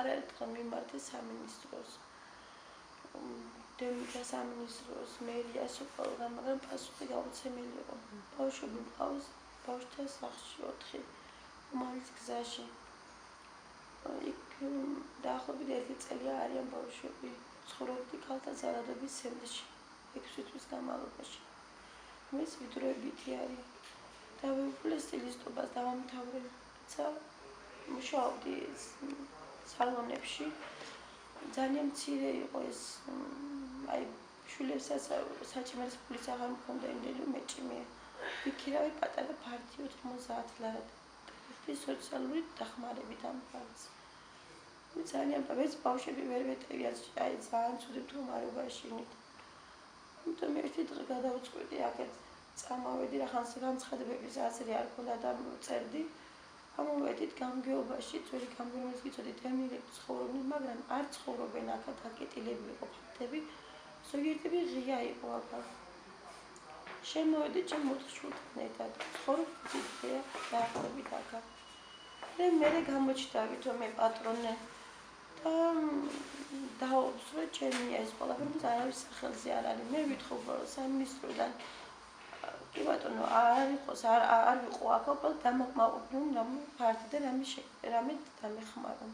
არაერთხელ მიმართა სამინისტროს. დევნილთა სამინისტროს, მერიას ყველგან, მაგრამ პასუხი გაუცემელი იყო. ბავშვები მყავს ბავშვთა სახლში 4 უმაღლეს გზაში. იქ დაახლოებით 1 წელია არიან ბავშვები. ცხოვრობდი ქალთა ძალადობის ცენტრში 6 თვის განმავლობაში. მის ვიდროებითი არის. დავეუფლე სტილისტობას დავამთავრე. მუშაობდი სალონებში. ძალიან მცირე იყო ეს შვილებსაც საჭმელის ფულის აღარ მქონდა იმდენი მეჭიმე. ვიქირავი პატარა ფართი 90 ლარად. ტელეფონის სოციალური დახმარებით ამ ფართს. ძალიან ეს ბავშვები ვერ ვეტევიან ძალიან ცუდი მდგომარეობაში. იმიტომ ერთი დღე გადავწყვიტე აქეთ წამოვედი რახანს განცხადებების აზრი არ ქონდა და წერდი. ამოვედით გამგეობაში, ძველი გამგეობას გიწოდით დევნილები ცხოვრობდნენ, მაგრამ არ ცხოვრობენ აქად აკეტილებული იყო ფაქტები. ზოგიერთები ღია იყო აქ. შემოვედი ჩემ 4 შვილთან ერთად. ცხოვრობდი დღეა დაახლოებით აქ. მე გამოჩნდა ვითომე პატრონე და დაუბრუნდა ჩემია ეს ყველაფერი არავის სახელზე არ არის. მე ვითხოვ სამინისტროდან კი ბატონო არ იყოს არ ვიყო აქ, უბრალოდ დამაკმაყოფილო რამე ფართი და რამე დამეხმარო.